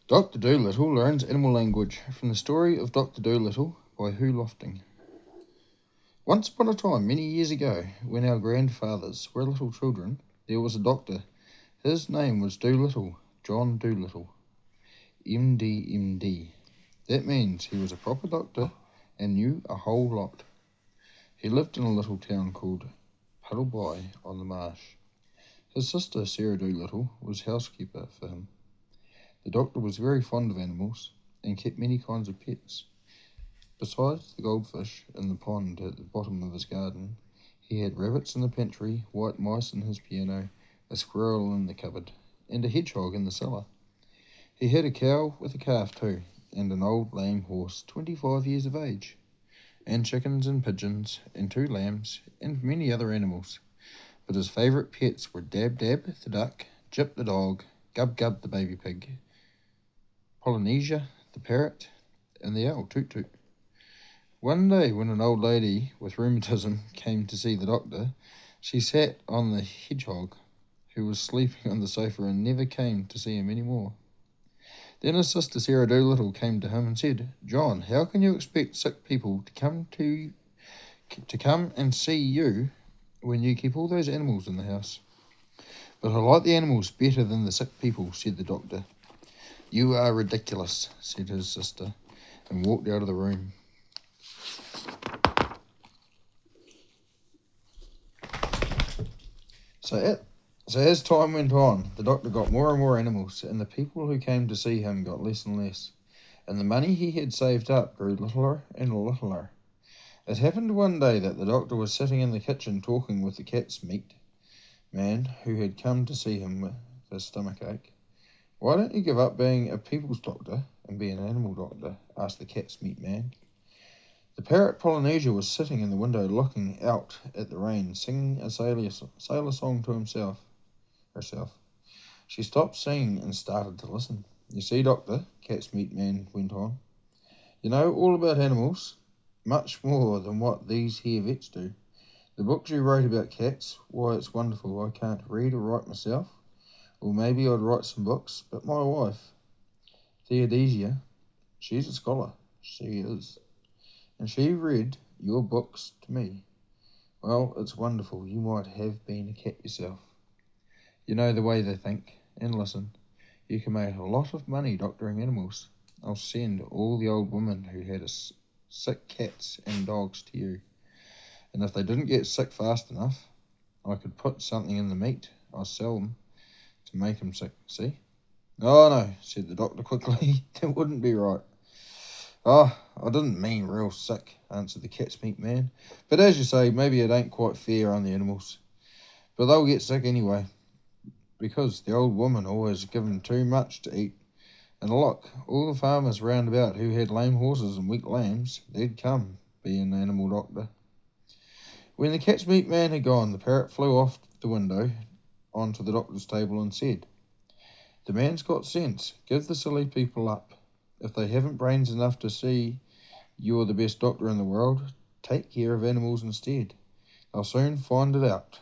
Dr. Dolittle learns animal language from the story of Dr. Dolittle by Hugh Lofting. Once upon a time, many years ago, when our grandfathers were little children, there was a doctor. His name was Dolittle, John Dolittle, MD, MD. That means he was a proper doctor and knew a whole lot. He lived in a little town called Puddleby on the marsh. His sister, Sarah Dolittle, was housekeeper for him. The doctor was very fond of animals and kept many kinds of pets. Besides the goldfish in the pond at the bottom of his garden, he had rabbits in the pantry, white mice in his piano, a squirrel in the cupboard, and a hedgehog in the cellar. He had a cow with a calf too, and an old lame horse 25 years of age, and chickens and pigeons, and 2 lambs, and many other animals. But his favourite pets were Dab Dab the duck, Jip the dog, Gub Gub the baby pig, Polynesia the parrot, and the owl Toot Toot. One day when an old lady with rheumatism came to see the doctor, she sat on the hedgehog, who was sleeping on the sofa, and never came to see him any more. Then his sister Sarah Dolittle came to him and said, "John, how can you expect sick people to come and see you when you keep all those animals in the house?" "But I like the animals better than the sick people," said the doctor. "You are ridiculous," said his sister, and walked out of the room. So as time went on, the doctor got more and more animals, and the people who came to see him got less and less, and the money he had saved up grew littler and littler. It happened one day that the doctor was sitting in the kitchen talking with the cat's meat man who had come to see him with a stomach ache. "Why don't you give up being a people's doctor and be an animal doctor?" asked the cat's meat man. The parrot Polynesia was sitting in the window looking out at the rain, singing a sailor song to herself. She stopped singing and started to listen. "You see, Doctor," Cat's Meat Man went on, "you know all about animals, much more than what these here vets do. The books you wrote about cats, why, it's wonderful. I can't read or write myself, or maybe I'd write some books, but my wife, Theodosia, she's a scholar, she is, and she read your books to me. Well, it's wonderful. You might have been a cat yourself. You know the way they think, and listen. You can make a lot of money doctoring animals. I'll send all the old women who had sick cats and dogs to you. And if they didn't get sick fast enough, I could put something in the meat I sell them to make them sick, see?" "Oh, no," said the doctor quickly. "That wouldn't be right." "Oh, I didn't mean real sick," answered the cat's meat man. "But as you say, maybe it ain't quite fair on the animals. But they'll get sick anyway, because the old woman always give 'em too much to eat. And look, all the farmers round about who had lame horses and weak lambs, they'd come, be an animal doctor." When the cat's meat man had gone, the parrot flew off the window onto the doctor's table and said, "The man's got sense. Give the silly people up. If they haven't brains enough to see you're the best doctor in the world, take care of animals instead. They'll soon find it out.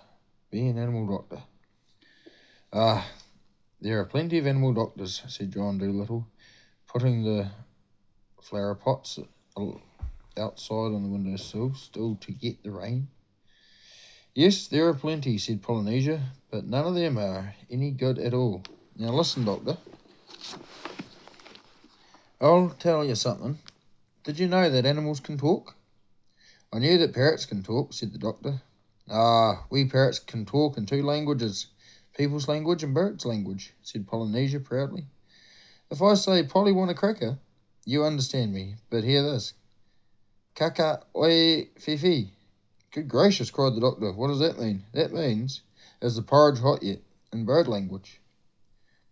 Be an animal doctor." "Ah, there are plenty of animal doctors," said John Dolittle, putting the flower pots outside on the windowsill, still to get the rain. "Yes, there are plenty," said Polynesia, "but none of them are any good at all. Now listen, Doctor. I'll tell you something. Did you know that animals can talk?" "I knew that parrots can talk," said the doctor. "Ah, we parrots can talk in 2 languages, people's language and birds' language," said Polynesia proudly. "If I say, 'Polly, want a cracker,' you understand me, but hear this. Kaka oi fifi." "Good gracious," cried the doctor. "What does that mean?" "That means, 'Is the porridge hot yet?' in bird language."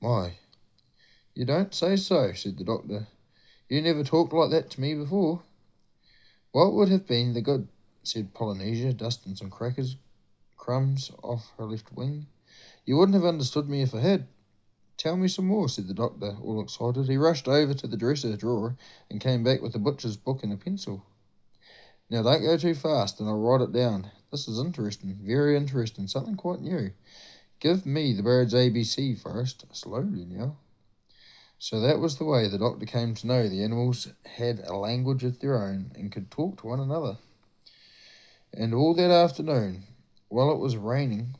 "My, you don't say so," said the doctor. "You never talked like that to me before." "What would have been the good?" said Polynesia, dusting some crumbs off her left wing. "You wouldn't have understood me if I had." "Tell me some more," said the doctor, all excited. He rushed over to the dresser drawer and came back with a butcher's book and a pencil. "Now don't go too fast, and I'll write it down. This is interesting, very interesting, something quite new. Give me the bird's ABC first, slowly now." So that was the way the doctor came to know the animals had a language of their own and could talk to one another. And all that afternoon, while it was raining,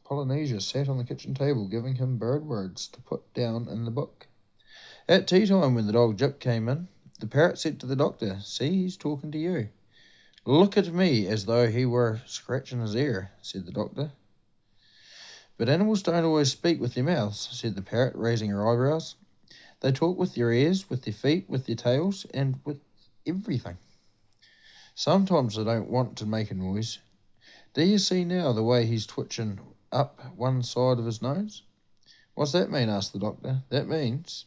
Polynesia sat on the kitchen table giving him bird words to put down in the book. At tea time, when the dog Jip came in, the parrot said to the doctor, "See, he's talking to you." "Look at me as though he were scratching his ear," said the doctor. "But animals don't always speak with their mouths," said the parrot, raising her eyebrows. "They talk with their ears, with their feet, with their tails, and with everything. Sometimes they don't want to make a noise. Do you see now the way he's twitching up one side of his nose?" "What's that mean?" asked the doctor. "That means—"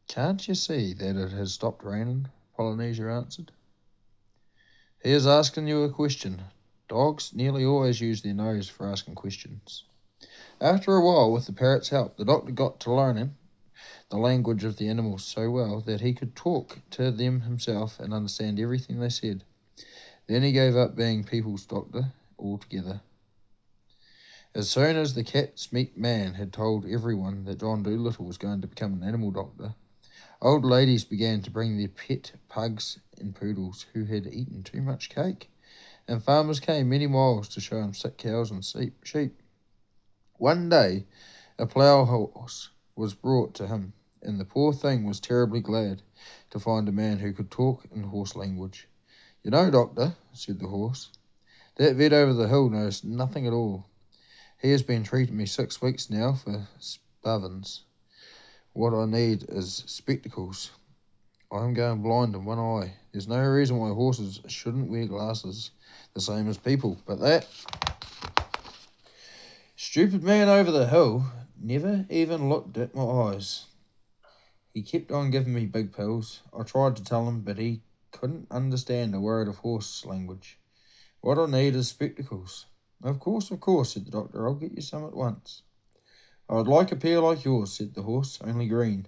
"Can't you see that it has stopped raining?" Polynesia answered. "He is asking you a question. Dogs nearly always use their nose for asking questions." After a while, with the parrot's help, the doctor got to learning the language of the animals so well that he could talk to them himself and understand everything they said. Then he gave up being people's doctor altogether. As soon as the cat's meat man had told everyone that John Dolittle was going to become an animal doctor, old ladies began to bring their pet pugs and poodles who had eaten too much cake, and farmers came many miles to show him sick cows and sheep. One day, a plough horse was brought to him, and the poor thing was terribly glad to find a man who could talk in horse language. "You know, doctor," said the horse, "that vet over the hill knows nothing at all. He has been treating me 6 weeks now for spavins. What I need is spectacles. I am going blind in one eye. There's no reason why horses shouldn't wear glasses, the same as people, but that stupid man over the hill never even looked at my eyes. He kept on giving me big pills. I tried to tell him, but he couldn't understand a word of horse language. What I need is spectacles." Of course, said the doctor. "I'll get you some at once." "I would like a pair like yours," said the horse, "only green.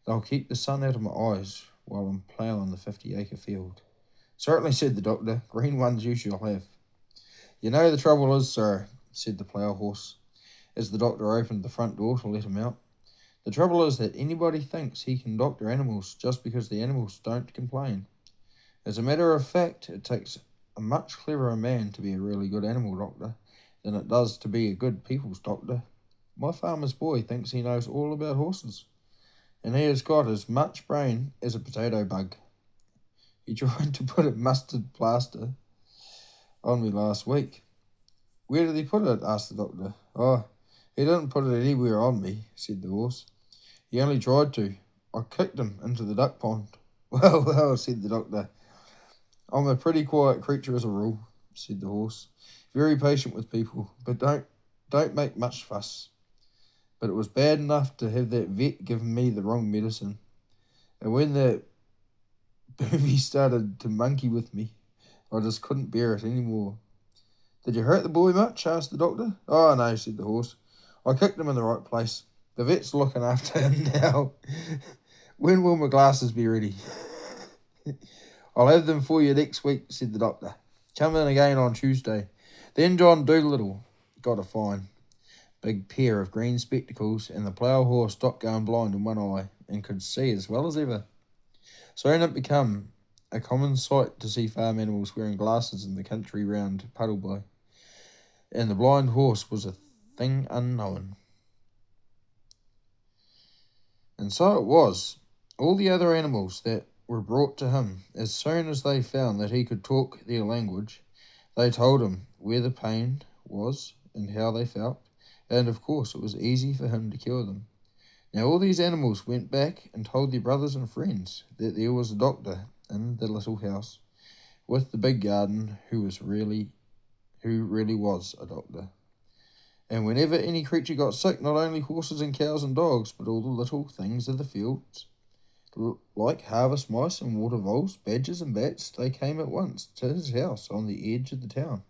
They'll keep the sun out of my eyes while I'm ploughing the 50-acre field." "Certainly," said the doctor. "Green ones you shall have." "You know the trouble is, sir," said the plough horse, as the doctor opened the front door to let him out. "The trouble is that anybody thinks he can doctor animals just because the animals don't complain. As a matter of fact, it takes a much cleverer man to be a really good animal doctor than it does to be a good people's doctor. My farmer's boy thinks he knows all about horses, and he has got as much brain as a potato bug. He tried to put a mustard plaster on me last week." "Where did he put it?" asked the doctor. "Oh, he didn't put it anywhere on me," said the horse. "He only tried to. I kicked him into the duck pond." Well, said the doctor. "I'm a pretty quiet creature as a rule," said the horse. "Very patient with people, but don't make much fuss. But it was bad enough to have that vet giving me the wrong medicine. And when that booby started to monkey with me, I just couldn't bear it any more." "Did you hurt the boy much?" asked the doctor. "Oh, no," said the horse. "I kicked him in the right place. The vet's looking after him now. When will my glasses be ready?" "I'll have them for you next week," said the doctor. "Come in again on Tuesday." Then John Dolittle got a fine big pair of green spectacles, and the plough horse stopped going blind in one eye and could see as well as ever. Soon it became a common sight to see farm animals wearing glasses in the country round Puddleby, and the blind horse was a thing unknown. And so it was. All the other animals that were brought to him, as soon as they found that he could talk their language, they told him where the pain was and how they felt, and of course it was easy for him to cure them. Now all these animals went back and told their brothers and friends that there was a doctor in the little house with the big garden who really was a doctor. And whenever any creature got sick, not only horses and cows and dogs, but all the little things of the fields, like harvest mice and water voles, badgers and bats, they came at once to his house on the edge of the town.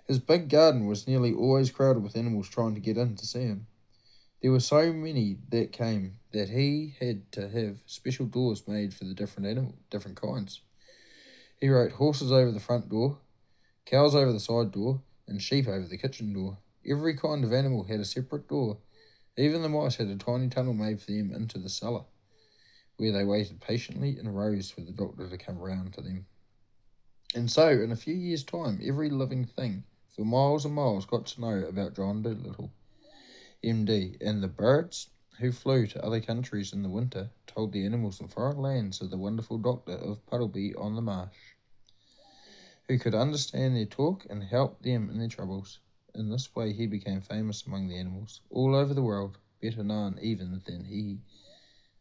His big garden was nearly always crowded with animals trying to get in to see him. There were so many that came that he had to have special doors made for the different kinds. He wrote horses over the front door, cows over the side door, and sheep over the kitchen door. Every kind of animal had a separate door, Even the mice had a tiny tunnel made for them into the cellar, where they waited patiently in rows for the doctor to come round to them. And so, in a few years' time, every living thing for miles and miles got to know about John Dolittle, MD, and the birds who flew to other countries in the winter told the animals in foreign lands of the wonderful doctor of Puddleby on the Marsh, who could understand their talk and help them in their troubles. In this way he became famous among the animals all over the world, better known even than he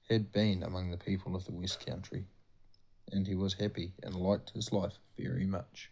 had been among the people of the West Country, and he was happy and liked his life very much.